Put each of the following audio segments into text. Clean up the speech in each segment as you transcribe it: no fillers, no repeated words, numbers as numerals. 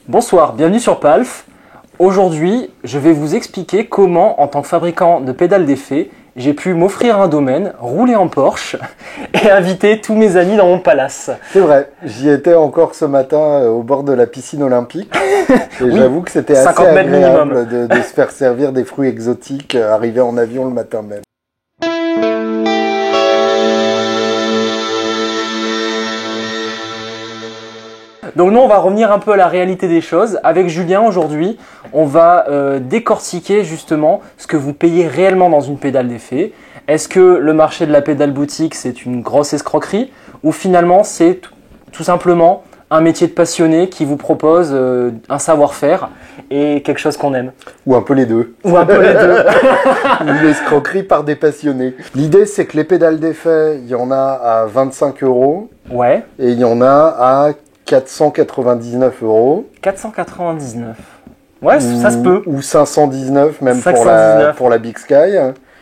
Bonsoir, bienvenue sur Palf. Aujourd'hui, je vais vous expliquer comment, en tant que fabricant de pédales d'effet, j'ai pu m'offrir un domaine, rouler en Porsche et inviter tous mes amis dans mon palace. C'est vrai, j'y étais encore ce matin au bord de la piscine olympique et Oui, j'avoue que c'était assez 50 mètres agréable de se faire servir des fruits exotiques arrivés en avion le matin même. Donc nous, on va revenir un peu à la réalité des choses. Avec Julien, aujourd'hui, on va décortiquer justement ce que vous payez réellement dans une pédale d'effet. Est-ce que le marché de la pédale boutique, c'est une grosse escroquerie ou finalement, c'est tout simplement un métier de passionné qui vous propose un savoir-faire et quelque chose qu'on aime? Ou un peu les deux. Ou un peu les deux. Une escroquerie par des passionnés. L'idée, c'est que les pédales d'effet, il y en a à 25 €. Ouais. Et il y en a à 499 €. 499. Ouais, ça se peut. Ou 519 même 519. pour la Big Sky.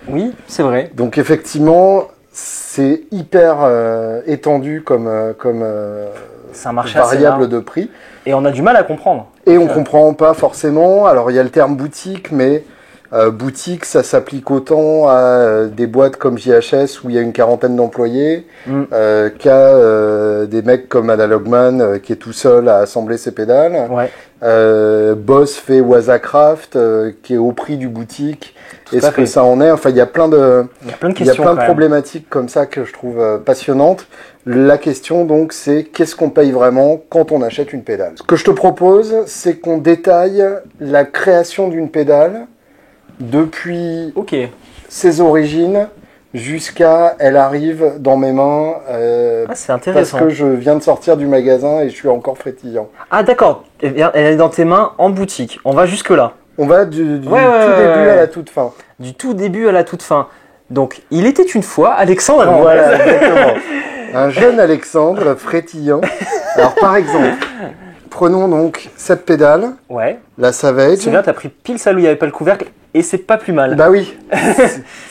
Oui, c'est vrai. Donc effectivement, c'est hyper étendu comme C'est un marché assez variable large. de prix. Et on a du mal à comprendre. Et on comprend pas forcément. Alors il y a le terme boutique, mais boutique, ça s'applique autant à des boîtes comme JHS où il y a une quarantaine d'employés qu'à des mecs comme Analogman qui est tout seul à assembler ses pédales. Ouais. Boss fait Wazacraft qui est au prix du boutique. Est-ce que ça en est? Enfin, il y a plein de questions, plein de problématiques comme ça que je trouve passionnantes. La question donc, c'est qu'est-ce qu'on paye vraiment quand on achète une pédale? Ce que je te propose, c'est qu'on détaille la création d'une pédale depuis ses origines jusqu'à elle arrive dans mes mains c'est intéressant. parce que je viens de sortir du magasin et je suis encore frétillant. Ah d'accord, elle est dans tes mains en boutique. On va jusque là. On va du tout début à la toute fin. Du tout début à la toute fin. Donc, il était une fois Alexandre. Voilà, exactement. Un jeune Alexandre frétillant. Alors par exemple, prenons donc cette pédale, la Savage. C'est bien, t'as pris pile celle où il n'y avait pas le couvercle et c'est pas plus mal. Bah oui,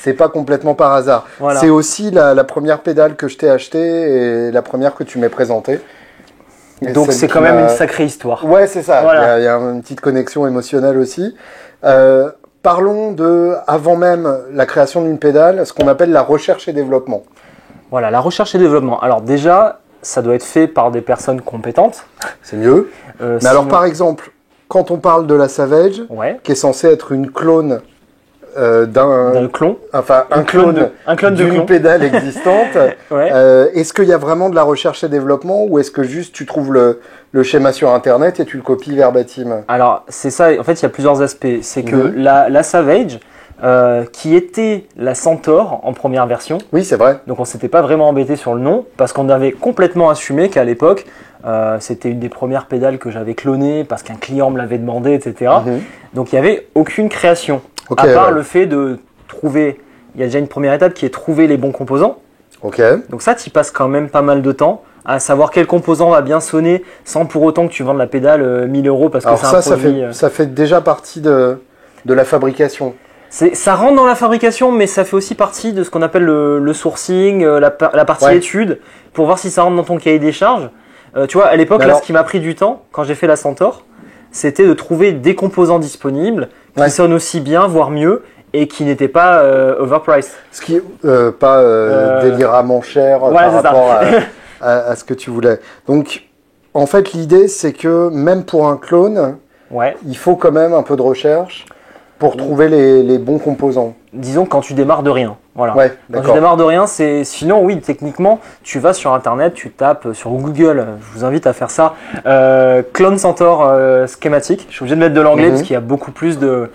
c'est pas complètement par hasard. Voilà. C'est aussi la première pédale que je t'ai achetée et la première que tu m'as présentée. Et donc c'est quand même une sacrée histoire. Ouais, c'est ça. Voilà. Il y a une petite connexion émotionnelle aussi. Parlons de, avant même la création d'une pédale, ce qu'on appelle la recherche et développement. Voilà, la recherche et développement. Alors déjà, ça doit être fait par des personnes compétentes. C'est mieux. Mais alors par exemple, quand on parle de la Savage, qui est censée être une clone d'un clone, enfin un clone d'une pédale existante, est-ce qu'il y a vraiment de la recherche et développement ou est-ce que juste tu trouves le schéma sur internet et tu le copies verbatim? Alors c'est ça, en fait il y a plusieurs aspects. C'est que la Savage, qui était la Centaur en première version. Oui, c'est vrai. Donc on s'était pas vraiment embêté sur le nom parce qu'on avait complètement assumé qu'à l'époque c'était une des premières pédales que j'avais clonées parce qu'un client me l'avait demandé, etc. Donc il n'y avait aucune création. À part le fait de trouver, il y a déjà une première étape qui est trouver les bons composants. Donc ça, tu y passes quand même pas mal de temps à savoir quel composant va bien sonner sans pour autant que tu vendes la pédale 1000 € parce que c'est un produit... ça fait déjà partie de la fabrication. Ça rentre dans la fabrication, mais ça fait aussi partie de ce qu'on appelle le sourcing, la partie étude, pour voir si ça rentre dans ton cahier des charges. Tu vois, à l'époque, ce qui m'a pris du temps, quand j'ai fait la Centaur, c'était de trouver des composants disponibles qui sonnent aussi bien, voire mieux, et qui n'étaient pas overpriced. Ce qui est pas déliramment cher par rapport à ce que tu voulais. Donc, en fait, l'idée, c'est que même pour un clone, il faut quand même un peu de recherche pour trouver les bons composants. Disons quand tu démarres de rien. Voilà. Quand tu d'accord. démarres de rien, sinon oui, techniquement, tu vas sur internet, tu tapes sur Google, je vous invite à faire ça, Clone Centaur schématique. Je suis obligé de mettre de l'anglais parce qu'il y a beaucoup plus de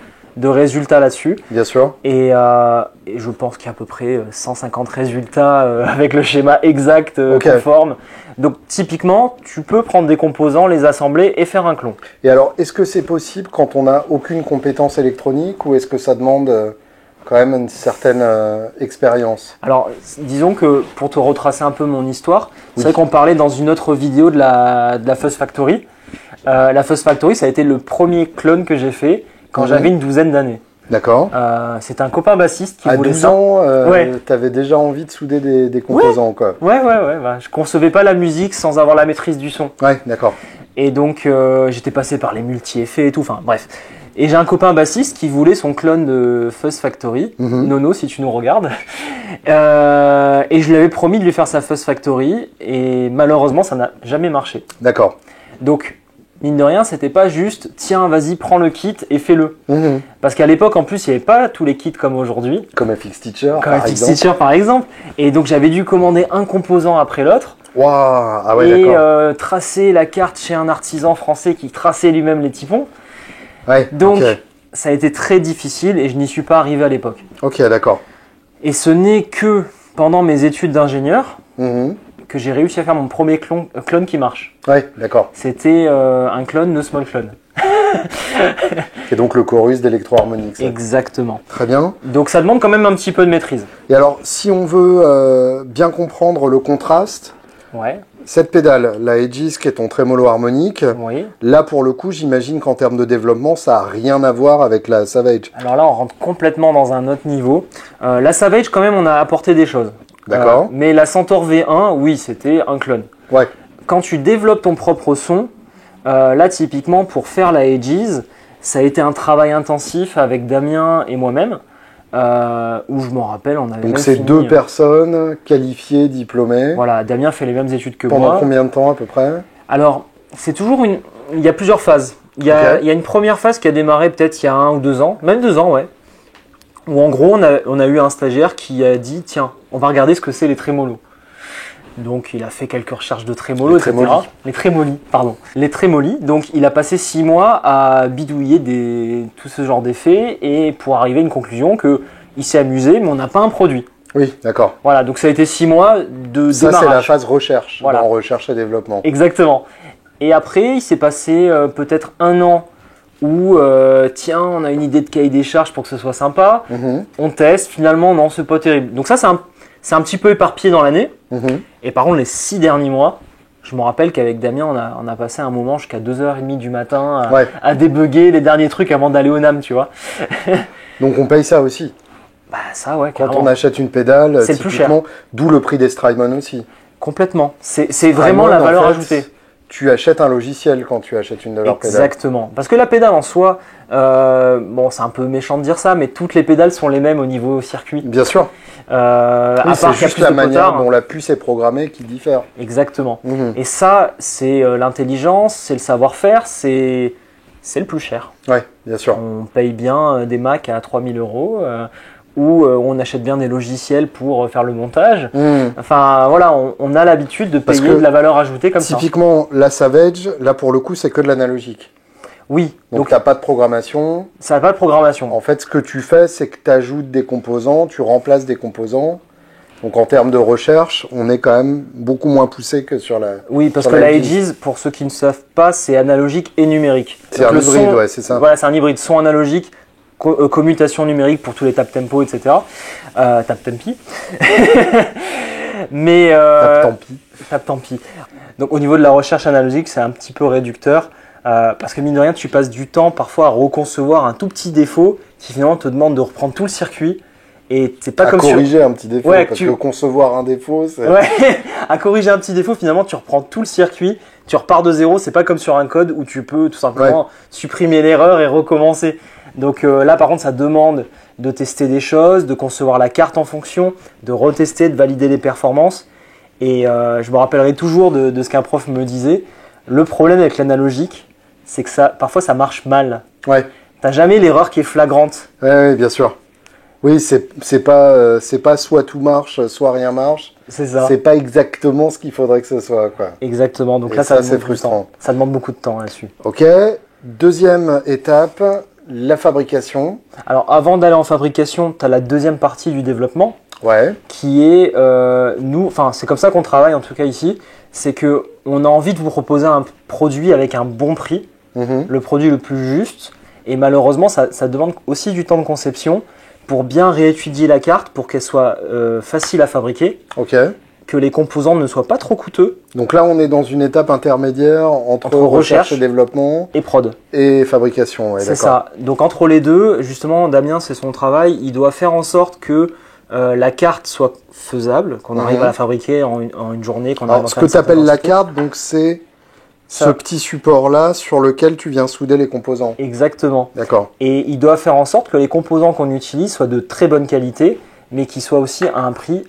résultats là-dessus. Bien sûr. Et je pense qu'il y a à peu près 150 résultats avec le schéma exact conforme. Donc typiquement, tu peux prendre des composants, les assembler et faire un clone. Et alors, est-ce que c'est possible quand on n'a aucune compétence électronique ou est-ce que ça demande quand même une certaine expérience? Alors, disons que pour te retracer un peu mon histoire, c'est vrai qu'on parlait dans une autre vidéo de la Fuzz Factory. La Fuzz Factory, ça a été le premier clone que j'ai fait quand j'avais une douzaine d'années. D'accord. C'était un copain bassiste qui voulait ça. À 12 ans, tu avais déjà envie de souder des composants, quoi. Ouais. Je concevais pas la musique sans avoir la maîtrise du son. Ouais, d'accord. Et donc, j'étais passé par les multi-effets et tout, enfin bref. Et j'ai un copain bassiste qui voulait son clone de Fuzz Factory, Nono, si tu nous regardes. Et je lui avais promis de lui faire sa Fuzz Factory, et malheureusement, ça n'a jamais marché. D'accord. Donc, mine de rien, c'était pas juste « Tiens, vas-y, prends le kit et fais-le ». Parce qu'à l'époque, en plus, il n'y avait pas tous les kits comme aujourd'hui. Comme FX Teacher, par exemple. Et donc, j'avais dû commander un composant après l'autre. Waouh, ah ouais, et tracer la carte chez un artisan français qui traçait lui-même les typons. Ouais, donc, ça a été très difficile et je n'y suis pas arrivé à l'époque. Ok, d'accord. Et ce n'est que pendant mes études d'ingénieur que j'ai réussi à faire mon premier clone qui marche. Ouais, d'accord. C'était un clone, No Small Clone. Et donc le chorus d'électro-harmonique. Exactement. Très bien. Donc ça demande quand même un petit peu de maîtrise. Et alors, si on veut bien comprendre le contraste, cette pédale, la Aegis, qui est ton trémolo harmonique, là pour le coup, j'imagine qu'en termes de développement, ça n'a rien à voir avec la Savage. Alors là, on rentre complètement dans un autre niveau. La Savage, quand même, on a apporté des choses. D'accord. Mais la Centaur V1, oui, c'était un clone. Ouais. Quand tu développes ton propre son, là, typiquement, pour faire la Aegis, ça a été un travail intensif avec Damien et moi-même. Où je m'en rappelle, on avait donc c'est deux personnes qualifiées, diplômées. Voilà, Damien fait les mêmes études que moi. Pendant combien de temps à peu près? Alors, c'est toujours il y a plusieurs phases. Il y a une première phase qui a démarré peut-être il y a 1 ou 2 ans, même 2 ans, ouais. Où en gros, on a eu un stagiaire qui a dit, tiens, on va regarder ce que c'est les trémolos. Donc il a fait quelques recherches de trémolos, etc. Les trémolis, pardon. Les trémolis. Donc il a passé 6 mois à bidouiller tout ce genre d'effets et pour arriver à une conclusion qu'il s'est amusé, mais on n'a pas un produit. Oui, d'accord. Voilà, donc ça a été 6 mois de démarrage. Ça c'est la phase recherche, voilà. En recherche et développement. Exactement. Et après, il s'est passé peut-être 1 an où, tiens, on a une idée de cahier des charges pour que ce soit sympa. On teste, finalement, non, c'est pas terrible. Donc ça, c'est un petit peu éparpillé dans l'année. Et par contre, les 6 derniers mois, je me rappelle qu'avec Damien, on a passé un moment jusqu'à 2h30 du matin à débugger les derniers trucs avant d'aller au NAM, tu vois. Donc on paye ça aussi. Bah ça, ouais, carrément. Quand on achète une pédale, c'est plus cher. D'où le prix des Strymon aussi. Complètement. C'est vraiment la valeur ajoutée. Tu achètes un logiciel quand tu achètes une de leurs pédales. Exactement. Parce que la pédale en soi, bon, c'est un peu méchant de dire ça, mais toutes les pédales sont les mêmes au niveau circuit. Bien sûr. C'est juste la manière dont la puce est programmée qui diffère. Exactement. Et ça, c'est l'intelligence, c'est le savoir-faire, c'est le plus cher. Oui, bien sûr. On paye bien des Macs à 3000 €. Où on achète bien des logiciels pour faire le montage. Enfin voilà, on a l'habitude de payer de la valeur ajoutée comme ça. Typiquement, la Savage, là pour le coup, c'est que de l'analogique. Oui. Donc tu n'as pas de programmation. Ça n'a pas de programmation. En fait, ce que tu fais, c'est que tu ajoutes des composants, tu remplaces des composants. Donc en termes de recherche, on est quand même beaucoup moins poussé que sur la... Oui, parce que la Aegis, pour ceux qui ne savent pas, c'est analogique et numérique. C'est un hybride, ouais, c'est ça. Voilà, c'est un hybride son analogique, commutation numérique pour tous les tap tempo, etc. Tap tempi. Mais tap tempi. Donc au niveau de la recherche analogique, c'est un petit peu réducteur parce que mine de rien, tu passes du temps parfois à reconcevoir un tout petit défaut qui finalement te demande de reprendre tout le circuit. Et c'est pas à comme corriger un petit défaut, parce que concevoir un défaut, c'est... Ouais, à corriger un petit défaut, finalement, tu reprends tout le circuit, tu repars de zéro, c'est pas comme sur un code où tu peux tout simplement supprimer l'erreur et recommencer. Donc là, par contre, ça demande de tester des choses, de concevoir la carte en fonction, de retester, de valider les performances. Et je me rappellerai toujours de ce qu'un prof me disait. Le problème avec l'analogique, c'est que parfois ça marche mal. Ouais. T'as jamais l'erreur qui est flagrante. Ouais, bien sûr. Oui, c'est pas soit tout marche, soit rien marche. C'est ça. C'est pas exactement ce qu'il faudrait que ce soit, quoi. Exactement. Donc et là, ça c'est frustrant. Ça demande beaucoup de temps là-dessus. Ok. Deuxième étape, la fabrication. Alors, avant d'aller en fabrication, tu as la deuxième partie du développement. Ouais. Qui est, c'est comme ça qu'on travaille en tout cas ici. C'est que on a envie de vous proposer un produit avec un bon prix, le produit le plus juste. Et malheureusement, ça demande aussi du temps de conception pour bien réétudier la carte, pour qu'elle soit facile à fabriquer, que les composants ne soient pas trop coûteux. Donc là, on est dans une étape intermédiaire entre recherche et développement et prod. Et fabrication, ouais, c'est ça. Donc entre les deux, justement, Damien, c'est son travail, il doit faire en sorte que la carte soit faisable, qu'on arrive à la fabriquer en une journée. Alors, ce que tu appelles la carte, donc c'est Ce petit support-là sur lequel tu viens souder les composants. Exactement. D'accord. Et il doit faire en sorte que les composants qu'on utilise soient de très bonne qualité, mais qui soient aussi à un prix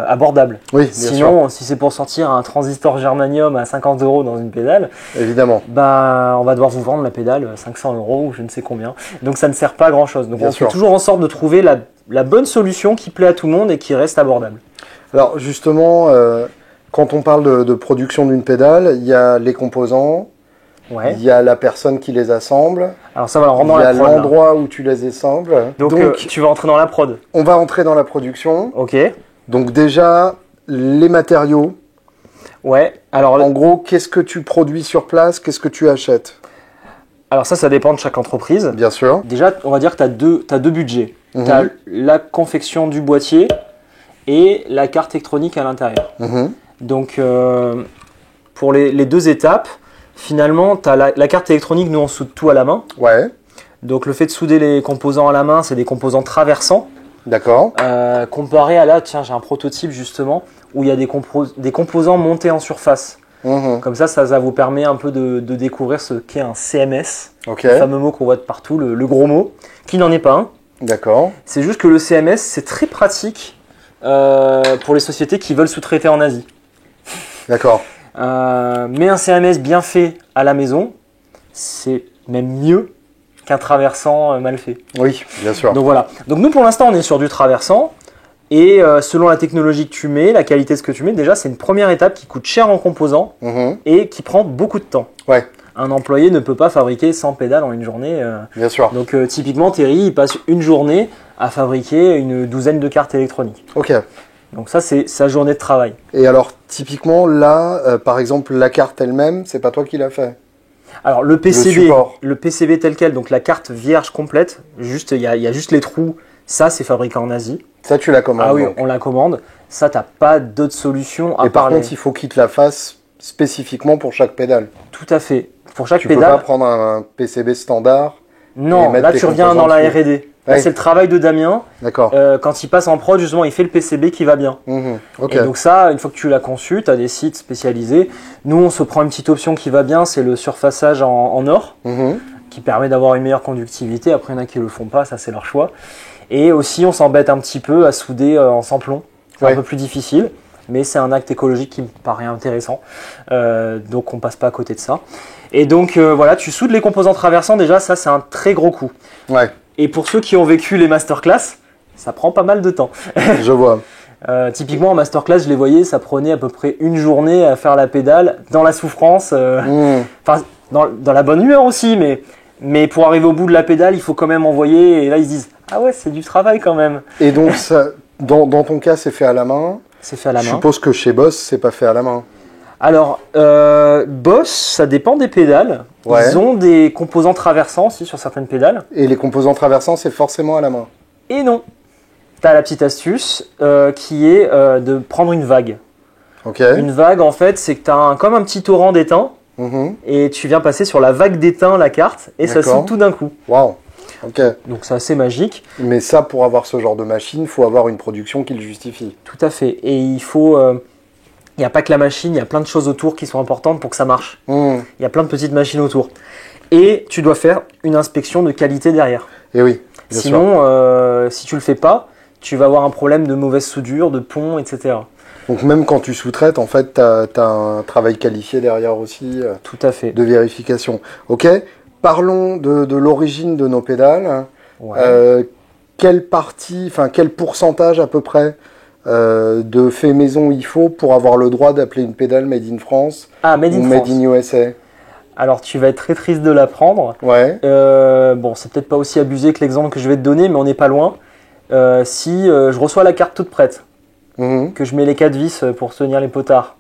abordable. Oui, bien Sinon, sûr. si c'est pour sortir un transistor germanium à 50 € dans une pédale, Évidemment. bah, on va devoir vous vendre la pédale 500 € ou je ne sais combien. Donc ça ne sert pas à grand chose. Donc Bien on sûr. fait toujours en sorte de trouver la bonne solution qui plaît à tout le monde et qui reste abordable. Alors justement, quand on parle de production d'une pédale, il y a les composants, Ouais. il y a la personne qui les assemble, Alors ça va il rentrer dans y la a prod. là. l'endroit où tu les assembles. Donc tu vas entrer dans la prod. On va entrer dans la production. Ok. Donc déjà, les matériaux. Ouais. Alors, En gros, qu'est-ce que tu produis sur place? Qu'est-ce que tu achètes? alors ça dépend de chaque entreprise. Bien sûr. Déjà, on va dire que tu as deux budgets. Mhm. Tu as la confection du boîtier et la carte électronique à l'intérieur. Mhm. Donc, pour les deux étapes, finalement, tu as la carte électronique, nous on soude tout à la main. Ouais, Donc, le fait de souder les composants à la main, c'est des composants traversants. d'accord. Comparé à là, tiens, j'ai un prototype justement où il y a des composants montés en surface. Mhm. Comme ça vous permet un peu de découvrir ce qu'est un CMS, Ok, le fameux mot qu'on voit de partout, le gros mot, qui n'en est pas un. d'accord. C'est juste que le CMS, c'est très pratique pour les sociétés qui veulent sous-traiter en Asie. D'accord. Mais un CMS bien fait à la maison, c'est même mieux qu'un traversant mal fait. Oui, bien sûr. Donc voilà. Donc nous pour l'instant on est sur du traversant et selon la technologie que tu mets, la qualité de ce que tu mets, déjà c'est une première étape qui coûte cher en composants Mhm. et qui prend beaucoup de temps. Ouais, Un employé ne peut pas fabriquer 100 pédales en une journée. bien sûr. Donc typiquement Terry il passe une journée à fabriquer une douzaine de cartes électroniques. Ok. Donc ça c'est sa journée de travail. Et alors, typiquement, là, par exemple, la carte elle-même, c'est pas toi qui l'as fait? Alors le PCB, support. le PCB tel quel, donc la carte vierge complète, juste il y a juste les trous, ça c'est fabriqué en Asie. Ça, tu la commandes. Ah oui, donc. on la commande. Ça t'as pas d'autre solution à Et par part contre, il faut qu'il te la fasse spécifiquement pour chaque pédale. Tout à fait. Pour chaque Tu peux pédale. pas prendre un PCB standard. et Non, mettre là tes tu reviens composants dans la dessus. R&D. Là Ouais. c'est le travail de Damien. D'accord. Quand il passe en prod, justement, il fait le PCB qui va bien. Mhm. Ok. Et donc ça, une fois que tu l'as conçu, tu as des sites spécialisés. Nous, on se prend une petite option qui va bien, c'est le surfaçage en or, Mhm. qui permet d'avoir une meilleure conductivité. Après, il y en a qui le font pas, ça c'est leur choix. Et aussi, on s'embête un petit peu à souder en sans-plomb. C'est Ouais. un peu plus difficile, mais c'est un acte écologique qui me paraît intéressant. Donc on passe pas à côté de ça. Et donc voilà, tu soudes les composants traversants, déjà ça c'est un très gros coup. Ouais, Et pour ceux qui ont vécu les masterclass, ça prend pas mal de temps. je vois. Typiquement en masterclass, je les voyais, ça prenait à peu près une journée à faire la pédale, dans la souffrance, Mhm. enfin dans la bonne humeur aussi, mais pour arriver au bout de la pédale, il faut quand même envoyer, et là ils se disent « Ah ouais, c'est du travail quand même !» Et donc, ça, dans ton cas, c'est fait à la main. C'est fait à la Je main. suppose que chez Boss, c'est pas fait à la main. Alors, Boss, ça dépend des pédales. Ouais. Ils ont des composants traversants aussi sur certaines pédales. Et les composants traversants, c'est forcément à la main. Et non. Tu as la petite astuce qui est de prendre une vague. Ok. Une vague, en fait, c'est que tu as comme un petit torrent d'étain Mhm. et tu viens passer sur la vague d'étain la carte et ça D'accord. soude tout d'un coup. Waouh. Ok. Donc c'est assez magique. Mais ça, pour avoir ce genre de machine, il faut avoir une production qui le justifie. Tout à fait. Et il faut... Il n'y a pas que la machine, il y a plein de choses autour qui sont importantes pour que ça marche. Mhm. Il y a plein de petites machines autour. Et tu dois faire une inspection de qualité derrière. Et oui, bien sûr. Sinon, si tu le fais pas, tu vas avoir un problème de mauvaise soudure, de plomb, etc. Donc même quand tu sous-traites, en fait, tu as un travail qualifié derrière aussi Tout à fait. de vérification. Ok. Parlons de l'origine de nos pédales. Ouais. Quelle partie, enfin quel pourcentage à peu près de fait maison il faut pour avoir le droit d'appeler une pédale Made in France Ah, Made ou in Made France. in USA? Alors, tu vas être très triste de l'apprendre. Ouais. Bon, c'est peut-être pas aussi abusé que l'exemple que je vais te donner, mais on n'est pas loin. Si je reçois la carte toute prête, Mhm. que je mets les 4 vis pour tenir les potards,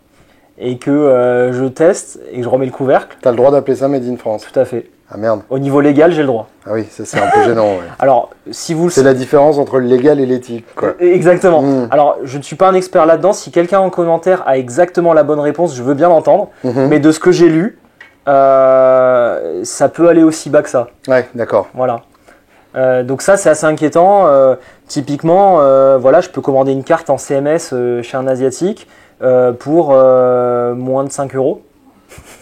et que je teste et que je remets le couvercle, T'as le droit d'appeler ça Made in France. tout à fait. Ah merde. Au niveau légal, j'ai le droit. Ah oui, ça c'est un peu gênant. Ouais. Alors, si vous le C'est la différence entre le légal et l'éthique, quoi. Exactement. Mm. Alors, je ne suis pas un expert là-dedans. Si quelqu'un en commentaire a exactement la bonne réponse, je veux bien l'entendre. Mhm. Mais de ce que j'ai lu, ça peut aller aussi bas que ça. Ouais, d'accord. Voilà. Donc ça, c'est assez inquiétant. Typiquement, voilà, je peux commander une carte en CMS chez un asiatique pour moins de 5 €.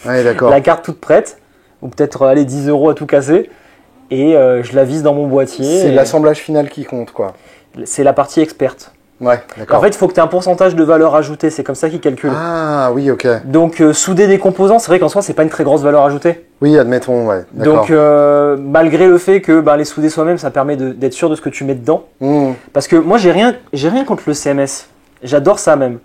Ouais, d'accord. La carte toute prête, ou peut-être aller 10 € à tout casser, et je la vise dans mon boîtier. C'est l'assemblage final qui compte, quoi. C'est la partie experte. Ouais, d'accord. En fait, il faut que tu aies un pourcentage de valeur ajoutée, c'est comme ça qu'ils calculent. Ah oui, ok. Donc, souder des composants, c'est vrai qu'en soi, c'est pas une très grosse valeur ajoutée. Oui, admettons, ouais. Donc, malgré le fait que les souder soi-même, ça permet d'être sûr de ce que tu mets dedans. Parce que moi, j'ai rien contre le CMS. J'adore ça même.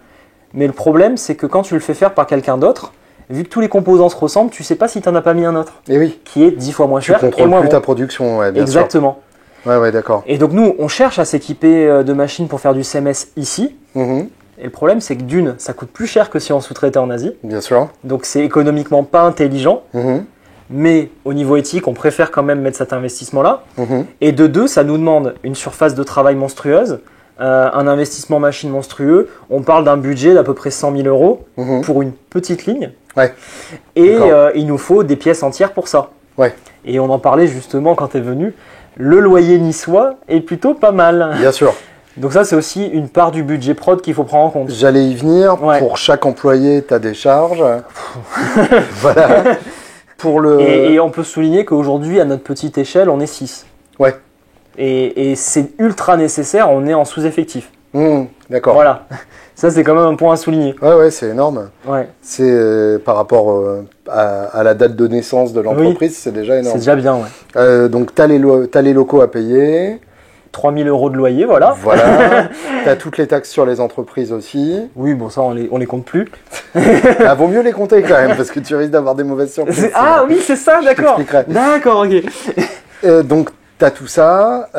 Mais le problème, c'est que quand tu le fais faire par quelqu'un d'autre, vu que tous les composants se ressemblent, tu sais pas si tu n'en as pas mis un autre. Et oui. Qui est 10 fois moins cher. Tu contrôles plus ta production, ouais, bien sûr. Exactement. Ouais, d'accord. Et donc nous, on cherche à s'équiper de machines pour faire du CMS ici. Et le problème, c'est que d'une, ça coûte plus cher que si on sous-traitait en Asie. Bien sûr. Donc c'est économiquement pas intelligent. Mais au niveau éthique, on préfère quand même mettre cet investissement-là. Et de deux, ça nous demande une surface de travail monstrueuse, un investissement machine monstrueux. On parle d'un budget d'à peu près 100 000 € pour une petite ligne. Ouais. Et il nous faut des pièces entières pour ça. Ouais. Et on en parlait justement quand tu es venu. Le loyer niçois est plutôt pas mal. Bien sûr. Donc ça, c'est aussi une part du budget prod qu'il faut prendre en compte. J'allais y venir. Ouais. Pour chaque employé, tu as des charges. Voilà. Et on peut souligner qu'aujourd'hui, à notre petite échelle, on est 6. Ouais. Et c'est ultra nécessaire, on est en sous-effectif. D'accord. Voilà. Ça, c'est quand même un point à souligner. Ouais, c'est énorme. Ouais. C'est par rapport à la date de naissance de l'entreprise, c'est déjà énorme. C'est déjà bien, ouais. Donc, tu as les locaux à payer. 3 000 € de loyer, voilà. Voilà. Tu as toutes les taxes sur les entreprises aussi. Oui, bon, ça, on les compte plus. Vaut mieux les compter quand même, parce que tu risques d'avoir des mauvaises surprises. Ah oui, c'est ça, d'accord. D'accord, ok. Donc, tu as tout ça,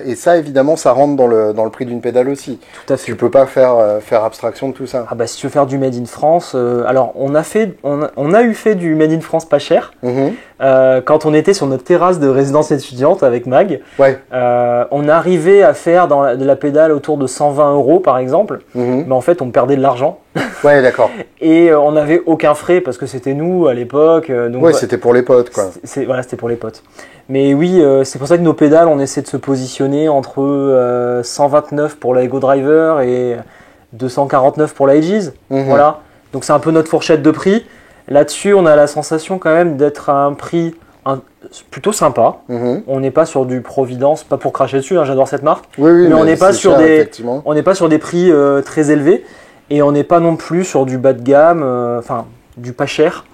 et ça, évidemment, ça rentre dans le prix d'une pédale aussi. Tout à fait. Tu peux pas faire abstraction de tout ça. Ah bah, si tu veux faire du Made in France, alors on a eu fait du Made in France pas cher. Quand on était sur notre terrasse de résidence étudiante avec Mag, on arrivait à faire de la pédale autour de 120 € par exemple, mais en fait on perdait de l'argent. Ouais, d'accord. Et on n'avait aucun frais parce que c'était nous à l'époque. Ouais, c'était pour les potes, quoi. Voilà, c'était pour les potes. Mais oui, c'est pour ça que nos pédales, on essaie de se positionner entre 129 pour la Ego Driver et 249 pour la Aegis. Voilà. Donc c'est un peu notre fourchette de prix. Là-dessus, on a la sensation quand même d'être à un prix plutôt sympa. On n'est pas sur du Providence, pas pour cracher dessus, hein, j'adore cette marque. Oui, mais on n'est pas sur des prix très élevés et on n'est pas non plus sur du bas de gamme, enfin du pas cher,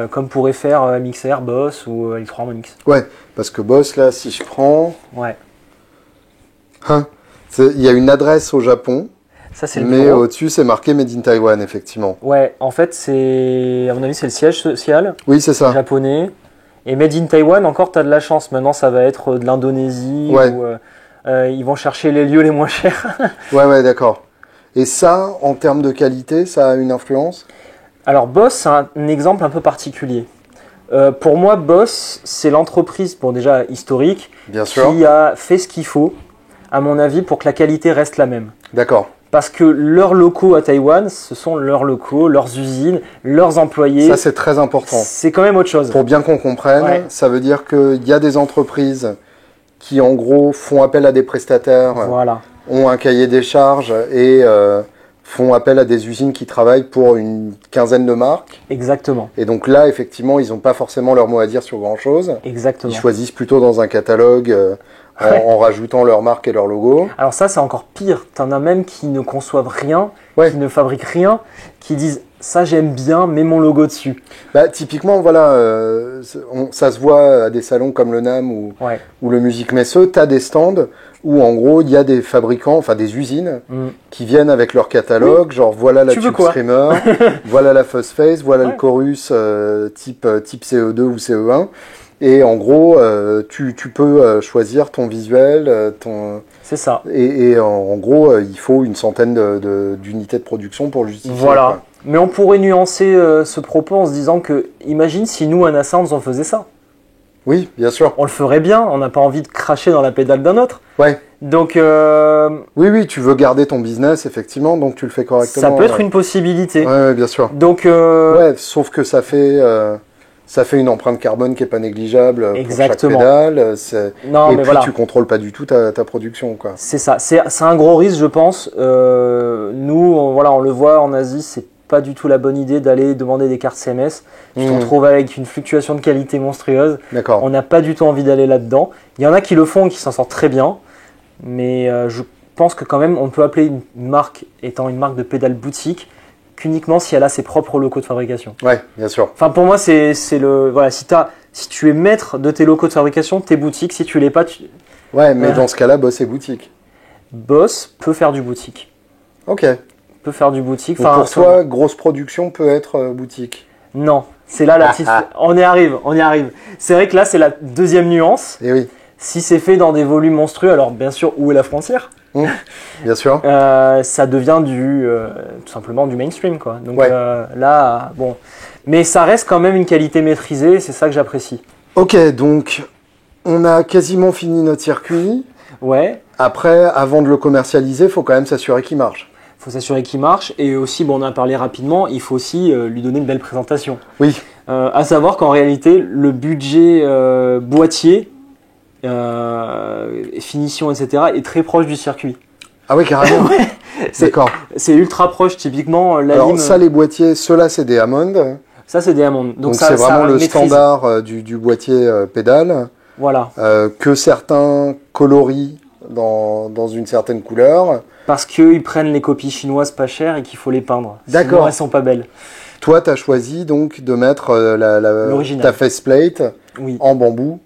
comme pourrait faire MXR, Boss ou Electro-Harmonix. Ouais, parce que Boss, là, si je prends... Ouais. Il y a une adresse au Japon. Ça, c'est le mais au-dessus, c'est marqué Made in Taiwan, effectivement. Ouais, en fait, à mon avis, c'est le siège social. Oui, c'est ça. Japonais. Et Made in Taiwan, encore, tu as de la chance. Maintenant, ça va être de l'Indonésie. Ouais. Où, ils vont chercher les lieux les moins chers. Ouais, d'accord. Et ça, en termes de qualité, ça a une influence? Alors, Boss, c'est un exemple un peu particulier. Pour moi, Boss, c'est l'entreprise, déjà historique, bien sûr, qui a fait ce qu'il faut, à mon avis, pour que la qualité reste la même. D'accord. Parce que leurs locaux à Taïwan, ce sont leurs locaux, leurs usines, leurs employés. Ça, c'est très important. C'est quand même autre chose. Pour bien qu'on comprenne, ça veut dire qu'il y a des entreprises qui, en gros, font appel à des prestataires, ont un cahier des charges et font appel à des usines qui travaillent pour une quinzaine de marques. Exactement. Et donc là, effectivement, ils n'ont pas forcément leur mot à dire sur grand-chose. Exactement. Ils choisissent plutôt dans un catalogue... en rajoutant leur marque et leur logo. Alors ça, c'est encore pire. T'en as même qui ne conçoivent rien, qui ne fabriquent rien, qui disent « ça j'aime bien, mets mon logo dessus ». Bah, typiquement, voilà, ça se voit à des salons comme le NAM ou le Musique Messeux. Tu as des stands où en gros, il y a des fabricants, enfin des usines qui viennent avec leur catalogue, genre voilà la Tube Screamer, voilà la Fuzz Face, voilà le Chorus type CE2 ou CE1. Et en gros, tu peux choisir ton visuel, C'est ça. Et en gros, il faut une centaine d'unités de production pour justifier. Voilà. Quoi. Mais on pourrait nuancer ce propos en se disant que, imagine si nous, à Nassans, on faisait ça. Oui, bien sûr. On le ferait bien, on n'a pas envie de cracher dans la pédale d'un autre. Ouais. Donc... Oui, tu veux garder ton business, effectivement, donc tu le fais correctement. Ça peut être une possibilité. Ouais, bien sûr. Donc... Ouais, sauf que ça fait une empreinte carbone qui n'est pas négligeable pour chaque pédale. Et puis tu contrôles pas du tout ta production, quoi. C'est ça. C'est un gros risque, je pense. Nous, on le voit en Asie, c'est pas du tout la bonne idée d'aller demander des cartes CMS. Tu te retrouves avec une fluctuation de qualité monstrueuse. D'accord. On n'a pas du tout envie d'aller là-dedans. Il y en a qui le font et qui s'en sortent très bien, mais je pense que quand même on peut appeler une marque étant une marque de pédales boutique qu'uniquement si elle a ses propres locaux de fabrication. Ouais, bien sûr. Enfin pour moi c'est le voilà, si tu es maître de tes locaux de fabrication, t'es boutique. Si tu l'es pas, Ouais, mais dans ce cas-là, Boss est boutique. Boss peut faire du boutique. Ok. Peut faire du boutique. Donc pour toi, grosse production peut être boutique. Non, c'est là la petite. On y arrive. C'est vrai que là c'est la deuxième nuance. Et oui. Si c'est fait dans des volumes monstrueux, alors bien sûr, où est la frontière? Bien sûr. Ça devient tout simplement du mainstream, quoi. Donc ouais. Là, bon. Mais ça reste quand même une qualité maîtrisée, c'est ça que j'apprécie. Ok, donc on a quasiment fini notre circuit. Ouais. Après, avant de le commercialiser, il faut quand même s'assurer qu'il marche. Il faut s'assurer qu'il marche. Et aussi, bon, on en a parlé rapidement, il faut aussi lui donner une belle présentation. Oui. À savoir qu'en réalité, le budget boîtier, finition, etc. est très proche du circuit. Ah oui, carrément. Ouais. D'accord. C'est ultra proche, typiquement. Alors ça, les boîtiers, ceux-là, c'est des Hammond. Ça, c'est des Hammond. Donc c'est vraiment le standard du boîtier pédale. Voilà. Que certains coloris dans une certaine couleur. Parce qu'ils prennent les copies chinoises pas chères et qu'il faut les peindre. D'accord. Sinon, elles sont pas belles. Toi, tu as choisi donc de mettre ta faceplate en bambou,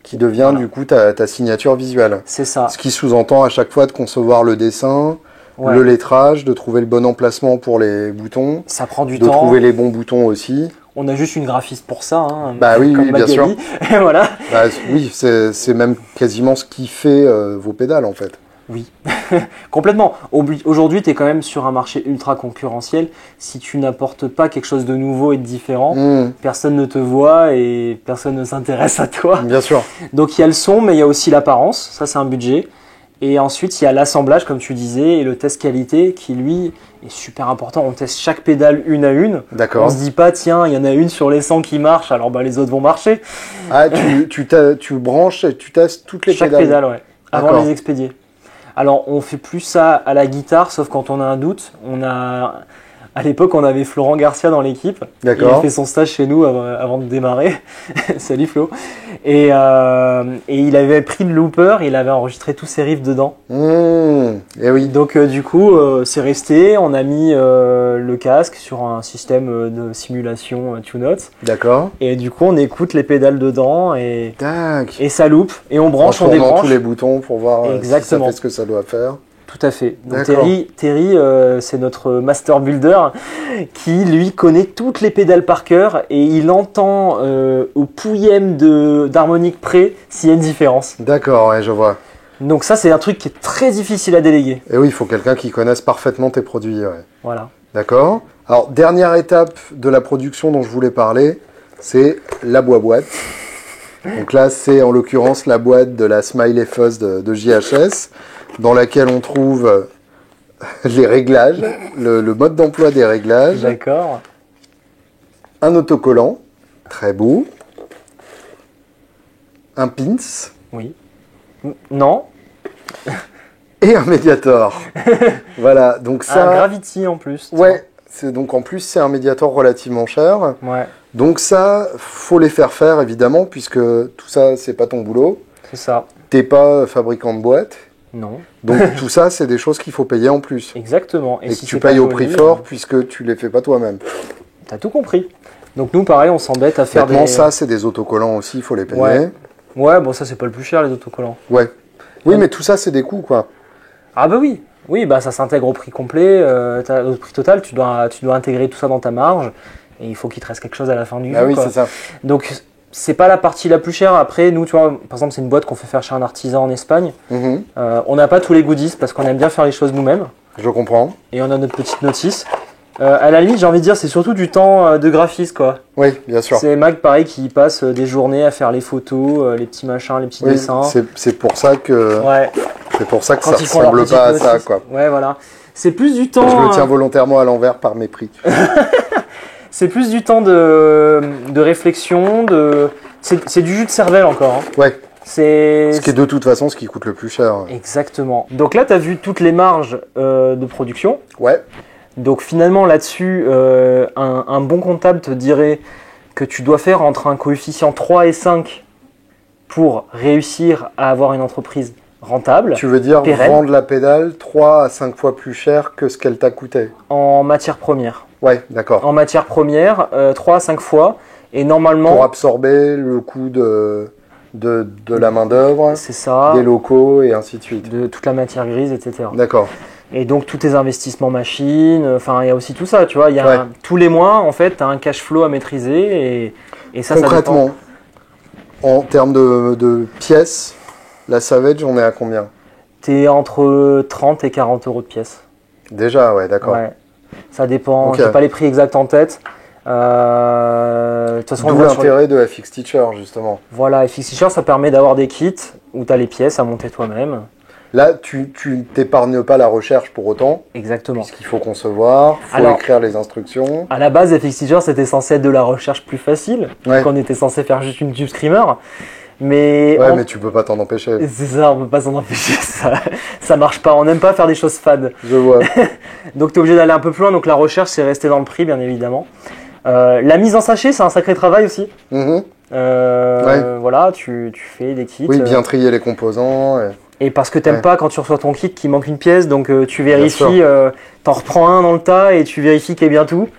qui devient du coup ta signature visuelle. C'est ça. Ce qui sous-entend à chaque fois de concevoir le dessin, le lettrage, de trouver le bon emplacement pour les boutons. Ça prend du temps. De trouver les bons boutons aussi. On a juste une graphiste pour ça. Hein, bah oui, bien sûr. Et voilà. Bah, oui, c'est même quasiment ce qui fait vos pédales en fait. Oui, complètement. Aujourd'hui, tu es quand même sur un marché ultra concurrentiel. Si tu n'apportes pas quelque chose de nouveau et de différent, personne ne te voit et personne ne s'intéresse à toi. Bien sûr. Donc il y a le son, mais il y a aussi l'apparence. Ça, c'est un budget. Et ensuite, il y a l'assemblage, comme tu disais, et le test qualité qui, lui, est super important. On teste chaque pédale une à une. D'accord. On se dit pas, tiens, il y en a une sur les 100 qui marche, alors bah, les autres vont marcher. Ah, tu branches et tu testes toutes les pédales. Chaque pédale, ouais. Avant de les expédier. Alors, on fait plus ça à la guitare, sauf quand on a un doute. À l'époque, on avait Florent Garcia dans l'équipe. D'accord. Il a fait son stage chez nous avant de démarrer. Salut Flo. Et il avait pris le looper, il avait enregistré tous ses riffs dedans. Et oui. Donc du coup, c'est resté. On a mis le casque sur un système de simulation TuneNotes. D'accord. Et du coup, on écoute les pédales dedans et ça loupe. Et on branche, on débranche. tous les boutons pour voir si ça fait ce que ça doit faire. Tout à fait. Donc Terry c'est notre master builder qui, lui, connaît toutes les pédales par cœur et il entend au pouillème d'harmonique près s'il y a une différence. D'accord, ouais, je vois. Donc ça, c'est un truc qui est très difficile à déléguer. Et oui, il faut quelqu'un qui connaisse parfaitement tes produits. Ouais. Voilà. D'accord. Alors, dernière étape de la production dont je voulais parler, c'est la boîte. Donc là, c'est en l'occurrence la boîte de la Smiley Fuzz de JHS, dans laquelle on trouve les réglages, le mode d'emploi des réglages. D'accord. Un autocollant, très beau. Un pins. Oui. Non. Et un médiator. Voilà, donc ça... Un Gravity en plus. Ouais, donc en plus c'est un médiator relativement cher. Ouais. Donc ça, faut les faire évidemment, puisque tout ça, c'est pas ton boulot. C'est ça. T'es pas fabricant de boîte. Non. Donc tout ça, c'est des choses qu'il faut payer en plus. Exactement. Et si que tu payes au prix fort, puisque tu les fais pas toi-même. T'as tout compris. Donc nous, pareil, on s'embête à faire Maintenant, ça, c'est des autocollants aussi, il faut les payer. Ouais, bon ça, c'est pas le plus cher, les autocollants. Ouais. Oui, mais tout ça, c'est des coûts, quoi. Ah bah oui. Oui, bah ça s'intègre au prix complet, au prix total, tu dois intégrer tout ça dans ta marge. Et il faut qu'il te reste quelque chose à la fin du jeu. Ah oui, c'est ça. Donc, c'est pas la partie la plus chère. Après, nous, tu vois, par exemple, c'est une boîte qu'on fait faire chez un artisan en Espagne. On n'a pas tous les goodies parce qu'on aime bien faire les choses nous-mêmes. Je comprends. Et on a notre petite notice. À la limite, j'ai envie de dire, c'est surtout du temps de graphiste, quoi. Oui, bien sûr. C'est Mag, pareil, qui passe des journées à faire les photos, les petits machins, les petits dessins. C'est pour ça que... Ouais. C'est pour ça que ça ressemble pas à ça, quoi. Ouais, voilà. C'est plus du temps... Je le tiens volontairement à l'envers par mépris. C'est plus du temps de réflexion, c'est du jus de cervelle encore. Hein. Ouais. Ce qui est de toute façon ce qui coûte le plus cher. Exactement. Donc là, tu as vu toutes les marges de production. Ouais. Donc finalement là-dessus, un bon comptable te dirait que tu dois faire entre un coefficient 3 et 5 pour réussir à avoir une entreprise rentable. Tu veux dire pérenne, vendre la pédale 3 à 5 fois plus cher que ce qu'elle t'a coûté? en matière première. Ouais, d'accord. En matière première, 3 à 5 fois. Et normalement, pour absorber le coût de la main-d'œuvre, c'est ça, des locaux et ainsi de suite. de toute la matière grise, etc. D'accord. Et donc tous tes investissements machines, enfin il y a aussi tout ça, tu vois. Il y a Ouais. tous les mois, en fait, tu as un cash flow à maîtriser et ça Concrètement, dépend. en termes de pièces, la Savage, on est à combien? Tu es entre 30 et 40 euros de pièce. Déjà, ouais, d'accord. Ouais. Ça dépend, Ok. j'ai pas les prix exacts en tête. De toute façon, on D'où le voit sur les- l'intérêt de FX Teacher, justement. Voilà, FX Teacher, ça permet d'avoir des kits où tu as les pièces à monter toi-même. Là, tu t'épargnes pas la recherche pour autant, Exactement. puisqu'il faut concevoir, il faut Alors- écrire les instructions. À la base, FX Teacher, c'était censé être de la recherche plus facile. Ouais. Donc on était censé faire juste une tube screamer. Mais, Ouais, mais tu peux pas t'en empêcher. c'est ça, on peut pas s'en empêcher. Ça marche pas. On n'aime pas faire des choses fades. Je vois. Donc tu es obligé d'aller un peu plus loin. Donc la recherche, c'est rester dans le prix, bien évidemment. La mise en sachet, c'est un sacré travail aussi. Mhm. Voilà, tu fais des kits. Oui, bien trier les composants. Et parce que t'aimes Ouais. pas quand tu reçois ton kit qu'il manque une pièce, donc tu Bien vérifies, t'en reprends un dans le tas et tu vérifies qu'il y a bien tout.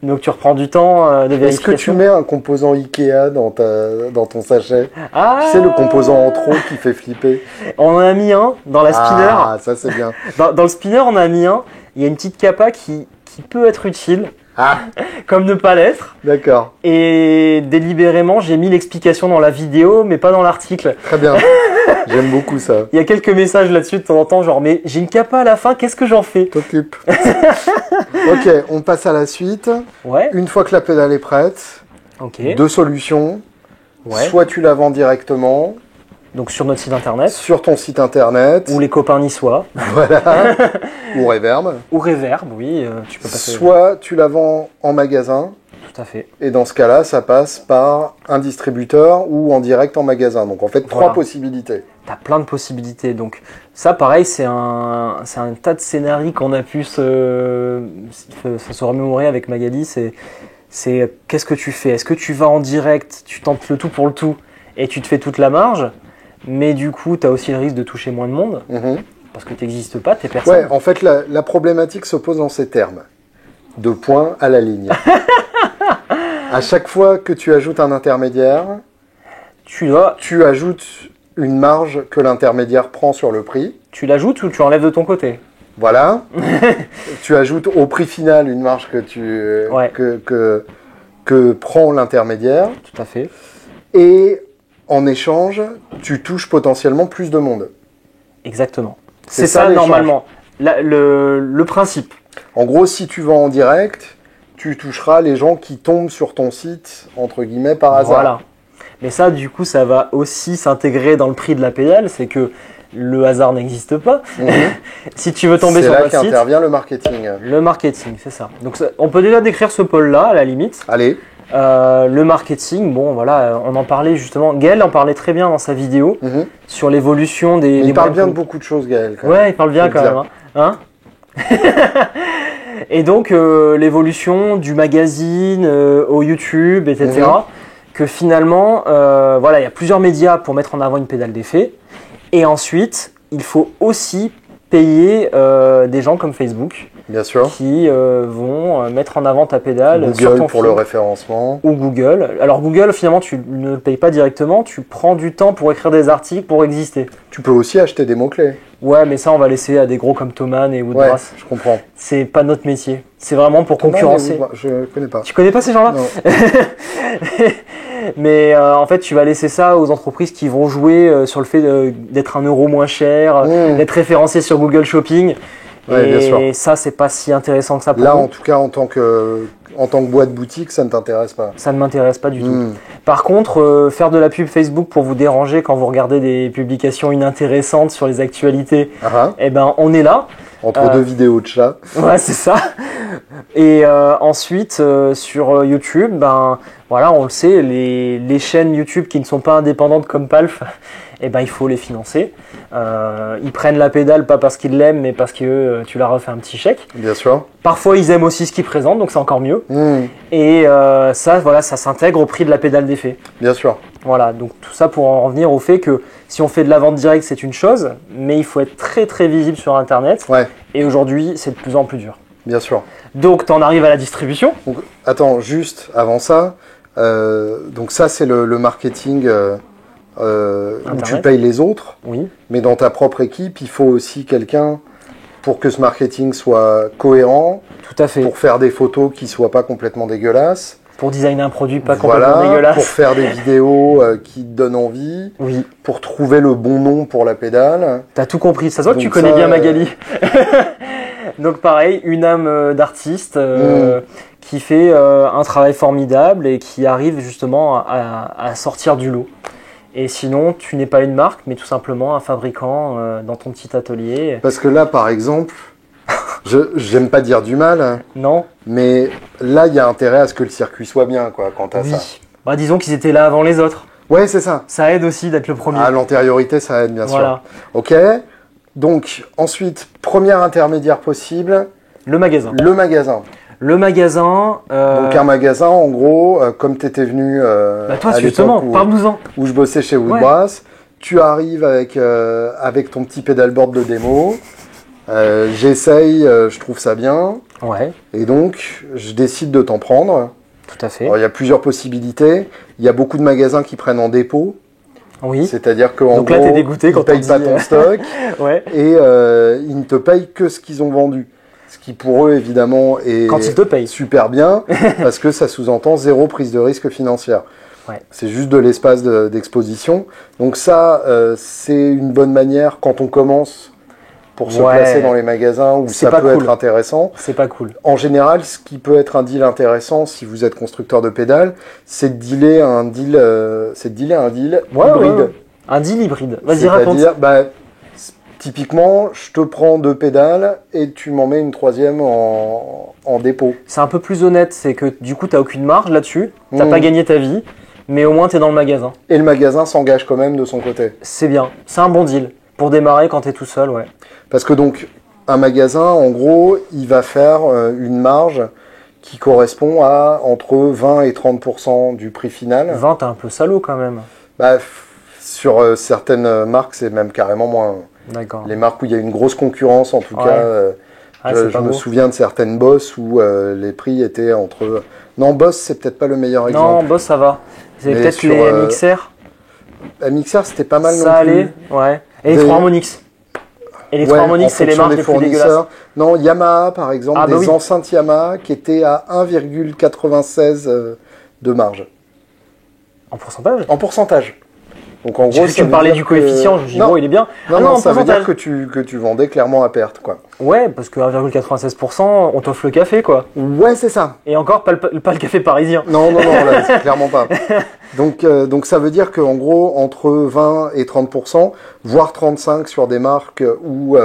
Donc tu reprends du temps de Est-ce que tu vérification. mets un composant Ikea dans ton sachet? Ah, Tu sais, le composant en trop qui fait flipper. On en a mis un dans la spinner. Ah, ça c'est bien. Dans le spinner, on a mis un. Il y a une petite capa qui peut être utile, Ah, comme ne pas l'être. d'accord. Et délibérément, j'ai mis l'explication dans la vidéo, mais pas dans l'article. Très bien. J'aime beaucoup ça. Il y a quelques messages là-dessus de temps en temps, genre, mais j'ai une capa à la fin, qu'est-ce que j'en fais? T'occupes. Ok, on passe à la suite. Ouais, Une fois que la pédale est prête, ok. deux solutions. Ouais. Soit tu la vends directement Donc sur notre site internet, sur ton site internet, ou les copains niçois, voilà, ou Reverb. ou Reverb, oui, tu peux passer. Soit tu la vends en magasin, Tout à fait. et dans ce cas-là, ça passe par un distributeur ou en direct en magasin. Donc en fait, trois Voilà. possibilités. T'as plein de possibilités. Donc ça, pareil, c'est un tas de scénarios qu'on a pu se remémorer avec Magali. C'est qu'est-ce que tu fais? Est-ce que tu vas en direct, tu tentes le tout pour le tout et tu te fais toute la marge, mais du coup, tu as aussi le risque de toucher moins de monde Mhm. parce que tu n'existes pas, tu es personne. Ouais, en fait, la problématique se pose dans ces termes. De points à la ligne. À chaque fois que tu ajoutes un intermédiaire, tu ajoutes une marge que l'intermédiaire prend sur le prix. Tu l'ajoutes ou tu enlèves de ton côté? Voilà. Tu ajoutes au prix final une marge Ouais. que prend l'intermédiaire. Tout à fait. Et en échange, tu touches potentiellement plus de monde. Exactement. C'est C'est ça, ça, l'échange. normalement. Le principe. En gros, si tu vends en direct, tu toucheras les gens qui tombent sur ton site, entre guillemets, par hasard. Voilà. Mais ça, du coup, ça va aussi s'intégrer dans le prix de la pédale, c'est que le hasard n'existe pas. Mhm. Si tu veux tomber C'est sur là notre site, qu'intervient le marketing. le marketing, c'est ça. Donc on peut déjà décrire ce pôle-là, à la limite. Allez, Le marketing, bon voilà, on en parlait justement. Gaël en parlait très bien dans sa vidéo mhm. sur l'évolution des. Il des parle moyens bien de de- beaucoup de choses, Gaël. quand Ouais, même. il parle bien Faut quand le même. Hein. Et donc l'évolution du magazine au YouTube, etc. Mhm. Que finalement, voilà, il y a plusieurs médias pour mettre en avant une pédale d'effet. Et ensuite, il faut aussi payer des gens comme Facebook Bien sûr. qui vont mettre en avant ta pédale sur Google ton pour feed. le référencement. Ou Google. Alors Google, finalement, tu ne le payes pas directement, tu prends du temps pour écrire des articles, pour exister. Tu peux aussi acheter des mots-clés. Ouais, mais ça, on va laisser à des gros comme Thomann et Ouais, Woodbrass. je comprends. C'est pas notre métier. C'est vraiment pour concurrencer. Je connais pas. Tu connais pas ces gens-là? Non. Mais en fait, tu vas laisser ça aux entreprises qui vont jouer sur le fait d'être 1 euro moins cher, Mmh. d'être référencé sur Google Shopping. Ouais, bien sûr. Et ça, c'est pas si intéressant que ça pour Là, nous. en tout cas, en tant que boîte boutique, ça ne t'intéresse pas. Ça ne m'intéresse pas du tout. Hmm. Par contre, faire de la pub Facebook pour vous déranger quand vous regardez des publications inintéressantes sur les actualités, Ah, eh ben, on est là. Entre deux vidéos de chat. Ouais, c'est ça. Et ensuite, sur YouTube, ben voilà, on le sait, les chaînes YouTube qui ne sont pas indépendantes comme Palf, eh ben il faut les financer. Ils prennent la pédale pas parce qu'ils l'aiment, mais parce que tu leur as fait un petit chèque. Bien sûr. Parfois, ils aiment aussi ce qu'ils présentent, donc c'est encore mieux. Et ça, voilà, ça s'intègre au prix de la pédale d'effet. Bien sûr. Voilà, donc tout ça pour en revenir au fait que si on fait de la vente directe, c'est une chose, mais il faut être très très visible sur Internet. Ouais. Et aujourd'hui, c'est de plus en plus dur. Bien sûr. Donc, tu en arrives à la distribution. Donc, attends, juste avant ça, donc ça c'est le marketing où tu payes les autres, oui. Mais dans ta propre équipe, il faut aussi quelqu'un pour que ce marketing soit cohérent, tout à fait. Pour faire des photos qui ne soient pas complètement dégueulasses. Pour designer un produit pas complètement dégueulasse. Pour faire des vidéos qui te donnent envie. Oui. Pour trouver le bon nom pour la pédale. T'as tout compris. Ça se voit que tu connais bien Magali. Donc pareil, une âme d'artiste qui fait un travail formidable et qui arrive justement à sortir du lot. Et sinon, tu n'es pas une marque, mais tout simplement un fabricant dans ton petit atelier. Parce que là, par exemple, j'aime pas dire du mal. Hein, non. Mais là, il y a intérêt à ce que le circuit soit bien, quoi, quant à ça. Bah, disons qu'ils étaient là avant les autres. Ouais, c'est ça. Ça aide aussi d'être le premier. Ah, l'antériorité, ça aide, bien sûr. Ok. Donc, ensuite, premier intermédiaire possible. Le magasin. Le magasin. Le magasin. Donc, un magasin, en gros, comme tu étais venu. Bah, toi, justement, parle-nous-en. Où je bossais chez Woodbrass. Tu arrives avec ton petit pédalboard de démo. J'essaye, je trouve ça bien. Ouais. Et donc, je décide de t'en prendre. Tout à fait. Alors, il y a plusieurs possibilités. Il y a beaucoup de magasins qui prennent en dépôt. Oui. C'est-à-dire qu'en donc là, t'es dégoûté quand ils ne payent pas ton stock. Ouais. Et ils ne te payent que ce qu'ils ont vendu. Ce qui pour eux, évidemment, est quand ils te payent. Super bien, parce que ça sous-entend zéro prise de risque financière. Ouais. C'est juste de l'espace d'exposition. Donc ça, c'est une bonne manière quand on commence pour se placer dans les magasins où ça peut être intéressant. C'est pas cool. En général, ce qui peut être un deal intéressant si vous êtes constructeur de pédales, c'est de dealer un deal, hybride. Ouais. Un deal hybride. Vas-y, raconte. C'est-à-dire, typiquement, je te prends 2 pédales et tu m'en mets une 3e en dépôt. C'est un peu plus honnête, c'est que du coup, tu n'as aucune marge là-dessus, tu n'as pas gagné ta vie, mais au moins tu es dans le magasin. Et le magasin s'engage quand même de son côté. C'est bien, c'est un bon deal. Pour démarrer quand tu es tout seul, ouais. Parce que donc, un magasin, en gros, il va faire une marge qui correspond à entre 20 et 30% du prix final. 20, t'es un peu salaud quand même. Sur certaines marques, c'est même carrément moins. D'accord. Les marques où il y a une grosse concurrence, en tout cas, je me souviens de certaines Boss où les prix étaient entre... Non, Boss, c'est peut-être pas le meilleur exemple. Non, Boss, ça va. C'est peut-être les MXR. MXR, c'était pas mal ça non plus. Allait, ouais. Et les 3 Harmonix. Et les 3 Harmonix, c'est les marques les plus dégueulasses. Non, Yamaha, par exemple, enceintes Yamaha qui étaient à 1,96 de marge. En pourcentage ? En pourcentage. Donc en gros, tu me parlais du coefficient, je me dis bon, il est bien. Non, ça veut dire que tu vendais clairement à perte, quoi. Ouais, parce que 1,96%, on t'offre le café, quoi. Ouais, c'est ça. Et encore, pas le café parisien. Non, là, c'est clairement pas. Donc ça veut dire qu'en gros, entre 20 et 30%, voire 35% sur des marques où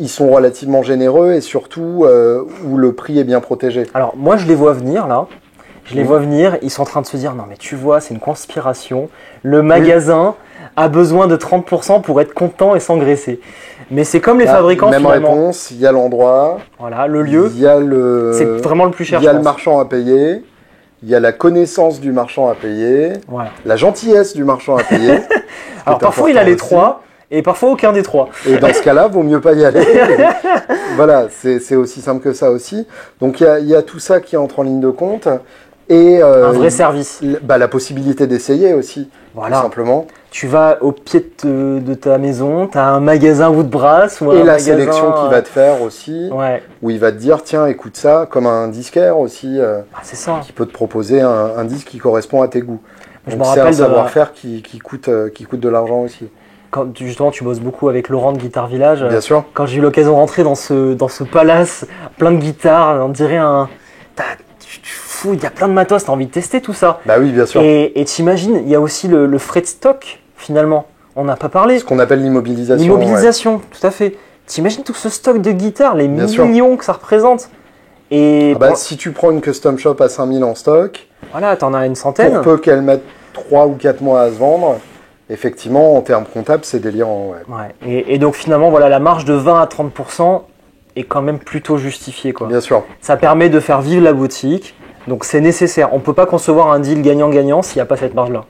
ils sont relativement généreux et surtout où le prix est bien protégé. Alors, moi, je les vois venir, là. Je les vois venir, ils sont en train de se dire, non mais tu vois, c'est une conspiration. Le magasin a besoin de 30% pour être content et s'engraisser. Mais c'est comme les fabricants même finalement. Réponse, il y a l'endroit. Voilà, le lieu. Il y a le... C'est vraiment le plus cher. Il y a le marchand à payer. Il y a la connaissance du marchand à payer. Voilà. La gentillesse du marchand à payer. Alors parfois il a les 3 et parfois aucun des 3. Et dans ce cas-là, vaut mieux pas y aller. Voilà, c'est aussi simple que ça aussi. Donc il y a tout ça qui entre en ligne de compte. Et un vrai service. La possibilité d'essayer aussi, tout simplement. Tu vas au pied de ta maison, tu as un magasin Woodbrass. Et la sélection qu'il va te faire aussi, ouais. Où il va te dire, tiens, écoute ça, comme un disquaire aussi, c'est ça. Qui peut te proposer un disque qui correspond à tes goûts. Donc c'est un savoir-faire qui coûte de l'argent aussi. Quand justement tu bosses beaucoup avec Laurent de Guitar Village, bien sûr. Quand j'ai eu l'occasion de rentrer dans ce palace, plein de guitares, on dirait il y a plein de matos, t'as envie de tester tout ça. Bah oui, bien sûr. Et t'imagines, il y a aussi le frais de stock, finalement. On n'a pas parlé. Ce qu'on appelle l'immobilisation. L'immobilisation, tout à fait. t'imagines tout ce stock de guitares, les Bien millions que ça représente. Et si tu prends une custom shop à 5000 en stock, voilà, t'en as une centaine. Pour peu qu'elle mette 3 ou 4 mois à se vendre, effectivement, en termes comptables, c'est délirant. Et donc finalement, voilà, la marge de 20 à 30% est quand même plutôt justifiée, quoi. Bien sûr. Ça permet de faire vivre la boutique, donc c'est nécessaire. On ne peut pas concevoir un deal gagnant-gagnant s'il n'y a pas cette marge-là.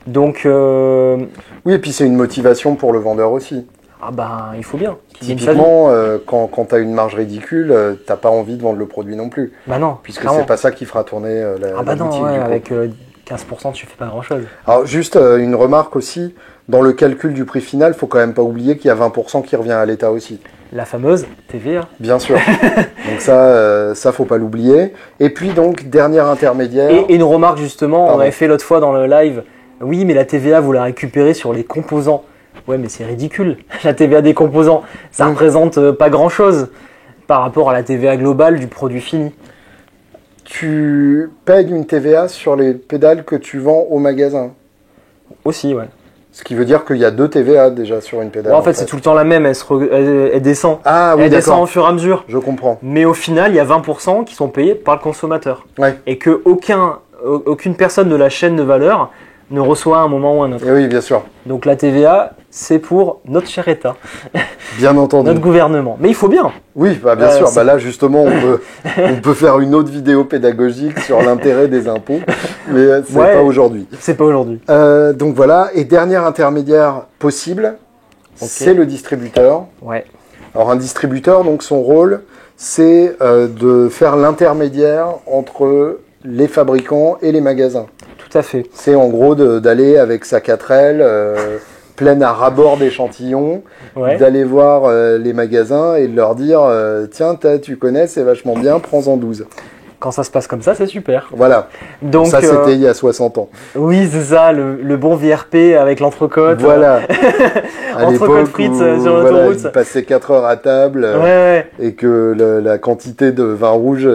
Donc... Oui, et puis c'est une motivation pour le vendeur aussi. Ah ben, il faut bien. Typiquement, quand tu as une marge ridicule, t'as pas envie de vendre le produit non plus. Bah non. Puisque c'est pas ça qui fera tourner la boutique. Non, avec 15% tu fais pas grand-chose. Alors juste une remarque aussi, dans le calcul du prix final, faut quand même pas oublier qu'il y a 20% qui revient à l'État aussi. La fameuse TVA. Bien sûr. Donc ça faut pas l'oublier. Et puis donc, dernier intermédiaire. Et une remarque justement, on avait fait l'autre fois dans le live, oui mais la TVA vous la récupérez sur les composants. Ouais, mais c'est ridicule. La TVA des composants, ça représente pas grand-chose par rapport à la TVA globale du produit fini. Tu payes une TVA sur les pédales que tu vends au magasin. Aussi, ouais. Ce qui veut dire qu'il y a 2 TVA déjà sur une pédale. Ouais, en fait, c'est tout le temps la même, elle descend. Ah oui, elle descend au fur et à mesure. Je comprends. Mais au final, il y a 20% qui sont payés par le consommateur. Ouais. Et que aucune personne de la chaîne de valeur ne reçoit à un moment ou un autre. Et oui, bien sûr. Donc la TVA, c'est pour notre cher État. Bien entendu. Notre gouvernement. Mais il faut bien. Oui, bien sûr. Là, justement, on peut faire une autre vidéo pédagogique sur l'intérêt des impôts. Mais c'est pas aujourd'hui. C'est pas aujourd'hui. Donc voilà. Et dernier intermédiaire possible, c'est le distributeur. Ouais. Alors un distributeur, donc son rôle, c'est de faire l'intermédiaire entre les fabricants et les magasins. Tout à fait. C'est en gros d'aller avec sa 4L pleine à ras-bord d'échantillons, d'aller voir les magasins et de leur dire tiens, tu connais, c'est vachement bien, prends-en 12. Quand ça se passe comme ça, c'est super. Voilà. Donc ça, c'était il y a 60 ans. Oui, c'est ça, le bon VRP avec l'entrecôte. Voilà. Entrecôte frites sur l'autoroute. Il passait 4 heures à table et que la quantité de vin rouge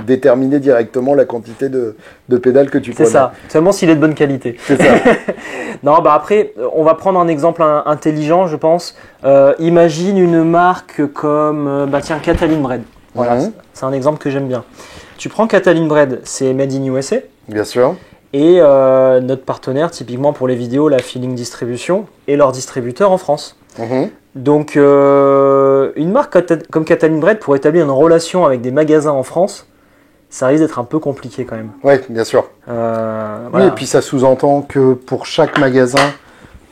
déterminait directement la quantité de pédales que tu prenais. C'est ça, seulement s'il est de bonne qualité. C'est ça. Non, après, on va prendre un exemple intelligent, je pense. Imagine une marque comme, Cataline Bread. Voilà, c'est un exemple que j'aime bien. Tu prends Cataline Bread, c'est Made in USA. Bien sûr. Et notre partenaire, typiquement pour les vidéos, la Feeling Distribution, est leur distributeur en France. Donc, une marque comme Cataline Bread, pour établir une relation avec des magasins en France, ça risque d'être un peu compliqué quand même. Oui, bien sûr. Oui, et puis ça sous-entend que pour chaque magasin,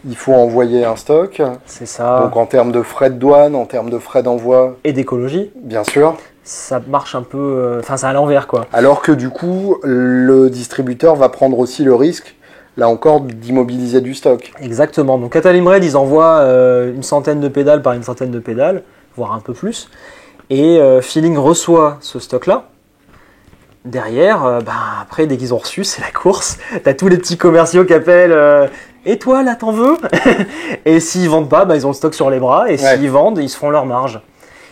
il faut envoyer un stock. C'est ça. Donc en termes de frais de douane, en termes de frais d'envoi. Et d'écologie. Bien sûr. Ça marche un peu... Enfin, c'est à l'envers, quoi. Alors que du coup, le distributeur va prendre aussi le risque, là encore, d'immobiliser du stock. Exactement. Donc Cataline Bread, ils envoient une centaine de pédales par une centaine de pédales, voire un peu plus. Et Feeling reçoit ce stock-là. Derrière, après, dès qu'ils ont reçu, c'est la course. T'as tous les petits commerciaux qui appellent et toi, là, t'en veux? Et s'ils vendent pas, ils ont le stock sur les bras. Et s'ils vendent, ils se font leur marge.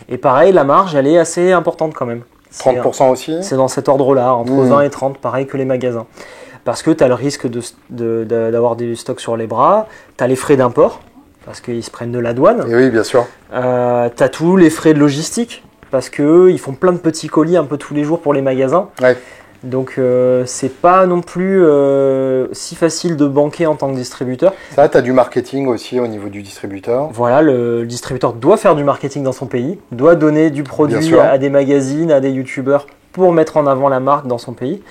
Et pareil, la marge, elle est assez importante quand même. 30% aussi? C'est dans cet ordre-là, entre 20 et 30, pareil que les magasins. Parce que tu as le risque d'avoir des stocks sur les bras, tu as les frais d'import, parce qu'ils se prennent de la douane. Et oui, bien sûr. Tu as tous les frais de logistique, parce qu'ils font plein de petits colis un peu tous les jours pour les magasins. Ouais. Donc c'est pas non plus si facile de banquer en tant que distributeur. Ça, tu as du marketing aussi au niveau du distributeur. Voilà, le distributeur doit faire du marketing dans son pays, doit donner du produit à des magazines, à des youtubeurs pour mettre en avant la marque dans son pays.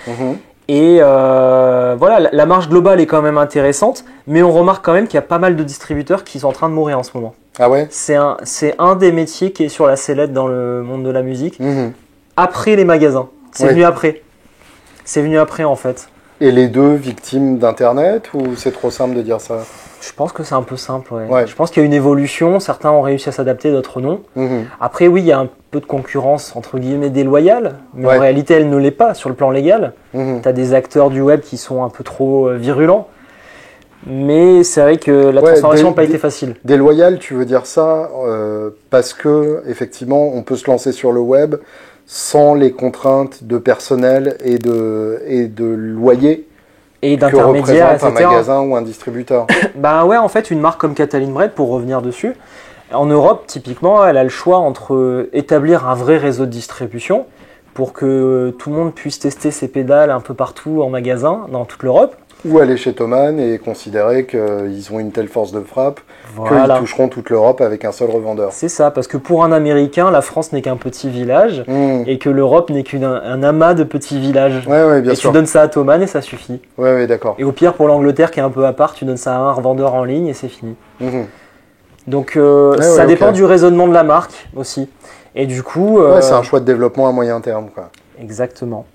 Et voilà, la marge globale est quand même intéressante, mais on remarque quand même qu'il y a pas mal de distributeurs qui sont en train de mourir en ce moment. Ah ouais? C'est un des métiers qui est sur la sellette dans le monde de la musique. Après les magasins, c'est venu après. C'est venu après en fait. Et les deux victimes d'Internet ou c'est trop simple de dire ça? Je pense que c'est un peu simple, ouais. Je pense qu'il y a une évolution, certains ont réussi à s'adapter, d'autres non. Après oui, il y a un peu de concurrence entre guillemets déloyale, mais en réalité elle ne l'est pas sur le plan légal. Tu as des acteurs du web qui sont un peu trop virulents, mais c'est vrai que la transformation n'a pas été facile. Déloyal, tu veux dire ça parce que effectivement on peut se lancer sur le web sans les contraintes de personnel et de loyer et d'intermédiaires, etc. un magasin ou un distributeur. Ouais, en fait, une marque comme Cataline Bread, pour revenir dessus, En Europe, typiquement, elle a le choix entre établir un vrai réseau de distribution pour que tout le monde puisse tester ses pédales un peu partout en magasin dans toute l'Europe. Ou aller chez Thomann et considérer qu'ils ont une telle force de frappe voilà. qu'ils toucheront toute l'Europe avec un seul revendeur. C'est ça, parce que pour un Américain, la France n'est qu'un petit village et que l'Europe n'est qu'un amas de petits villages. Ouais, bien sûr. Tu donnes ça à Thomann et ça suffit. Ouais, d'accord. Et au pire, pour l'Angleterre qui est un peu à part, tu donnes ça à un revendeur en ligne et c'est fini. Donc ça dépend du raisonnement de la marque aussi. Et du coup... c'est un choix de développement à moyen terme, quoi. Exactement.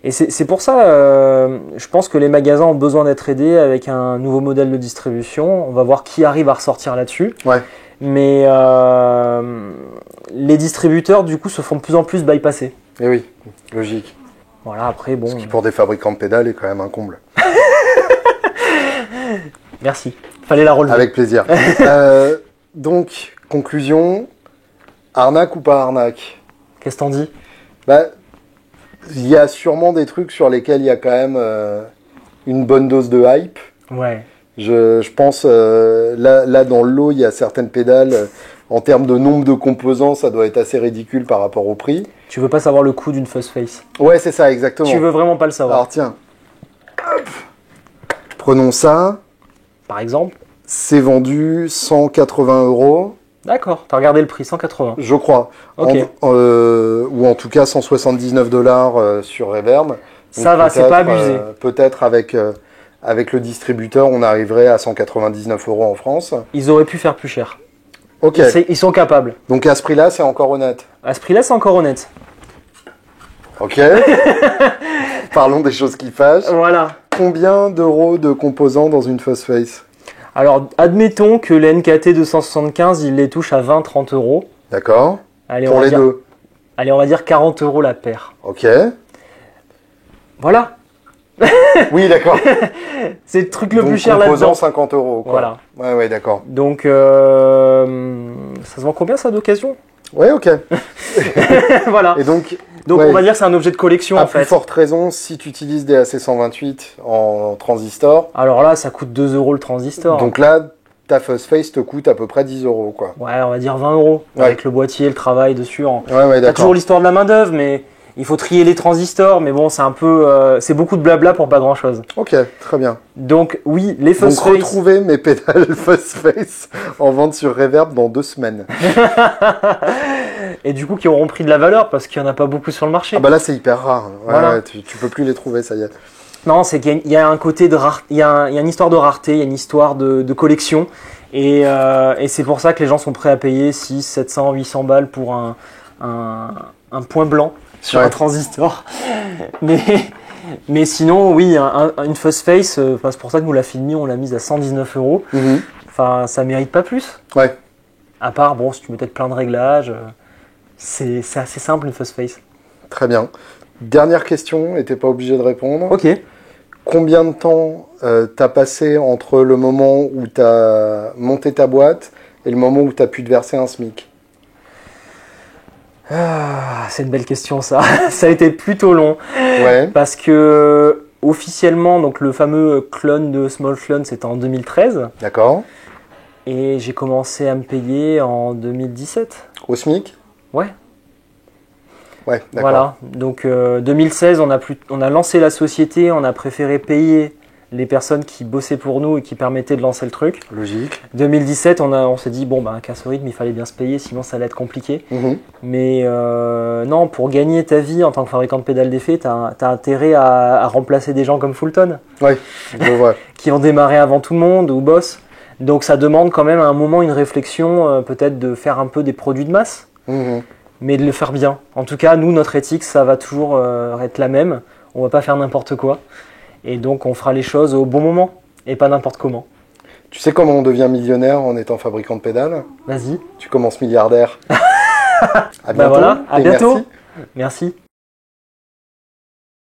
Et c'est pour ça, je pense que les magasins ont besoin d'être aidés avec un nouveau modèle de distribution. On va voir qui arrive à ressortir là-dessus. Ouais. Mais les distributeurs, du coup, se font de plus en plus bypasser. Eh oui, logique. Voilà, après, bon... Ce qui, pour des fabricants de pédales, est quand même un comble. Merci. Fallait la relever. Avec plaisir. Donc, conclusion, arnaque ou pas arnaque? Qu'est-ce que t'en dis? Il y a sûrement des trucs sur lesquels il y a quand même une bonne dose de hype. Ouais. Je pense, là dans le lot, il y a certaines pédales, en termes de nombre de composants, ça doit être assez ridicule par rapport au prix. Tu veux pas savoir le coût d'une Fuzz Face? Ouais, c'est ça, exactement. Tu veux vraiment pas le savoir? Alors tiens, hop. Prenons ça. Par exemple? C'est vendu 180 €. D'accord, t'as regardé le prix, 180. Je crois. Ok. Ou en tout cas 179 $ sur Reverb. Donc ça va, c'est pas abusé. Peut-être avec le distributeur, on arriverait à 199 € en France. Ils auraient pu faire plus cher. Ok. Ils sont capables. Donc à ce prix-là, c'est encore honnête. À ce prix-là, c'est encore honnête. Ok. Parlons des choses qui fâchent. Voilà. Combien d'euros de composants dans une Fuzz Face? Alors, admettons que les NKT 275, il les touche à 20-30 €. D'accord. Allez, pour les deux. Allez, on va dire 40 € la paire. Ok. Voilà. Oui, d'accord. C'est le truc le donc, plus cher là-dedans. composant 50 €. Voilà. Ouais, d'accord. Donc, ça se vend combien ça d'occasion? Ouais, ok. Voilà. Et donc ouais, on va dire que c'est un objet de collection en fait. À plus forte raison, si tu utilises des AC128 en transistor. Alors là, ça coûte 2 € le transistor. Donc là, ta Fuzz Face te coûte à peu près 10 €, quoi. Ouais, on va dire 20 € avec le boîtier, le travail dessus. Ouais, d'accord. T'as toujours l'histoire de la main d'œuvre, mais il faut trier les transistors. Mais bon, c'est un peu, c'est beaucoup de blabla pour pas grand chose. Ok, très bien. Donc oui, les Fuzz Face. Donc retrouver mes pédales Fuzz Face en vente sur Reverb dans 2 semaines. Et du coup, qui auront pris de la valeur parce qu'il n'y en a pas beaucoup sur le marché. Ah bah là, c'est hyper rare. Ouais, voilà. ouais, tu peux plus les trouver, ça y est. Non, c'est qu'il y a un côté de rareté, il y a une histoire de rareté, il y a une histoire de collection. Et c'est pour ça que les gens sont prêts à payer 600, 700, 800 balles pour un point blanc sur un transistor. Mais sinon, oui, une Fuzz Face, c'est pour ça que nous la Filmi, on l'a mise à 119 €. Enfin, ça mérite pas plus. Ouais. À part, bon, si tu mets peut-être plein de réglages, c'est assez simple une Fuzz Face. Très bien. Dernière question, et t'es pas obligé de répondre. Ok. Combien de temps t'as passé entre le moment où t'as monté ta boîte et le moment où t'as pu te verser un SMIC? C'est une belle question ça. Ça a été plutôt long. Ouais. Parce que officiellement, donc le fameux clone de Small Clone, c'était en 2013. D'accord. Et j'ai commencé à me payer en 2017. Au SMIC? Ouais. Ouais, d'accord. Voilà. Donc 2016, on a lancé la société, on a préféré payer les personnes qui bossaient pour nous et qui permettaient de lancer le truc. Logique. 2017, on s'est dit, bon, bah, qu'à ce rythme, il fallait bien se payer, sinon ça allait être compliqué. Mais non, pour gagner ta vie en tant que fabricant de pédales d'effet, t'as intérêt à remplacer des gens comme Fulton. Oui, je vois. Qui ont démarré avant tout le monde, ou Boss. Donc ça demande quand même à un moment une réflexion, peut-être de faire un peu des produits de masse, mais de le faire bien. En tout cas, nous, notre éthique, ça va toujours être la même. On va pas faire n'importe quoi. Et donc, on fera les choses au bon moment, et pas n'importe comment. Tu sais comment on devient millionnaire en étant fabricant de pédales? Vas-y. Tu commences milliardaire. À bientôt. Bah voilà, à bientôt. Merci. Merci.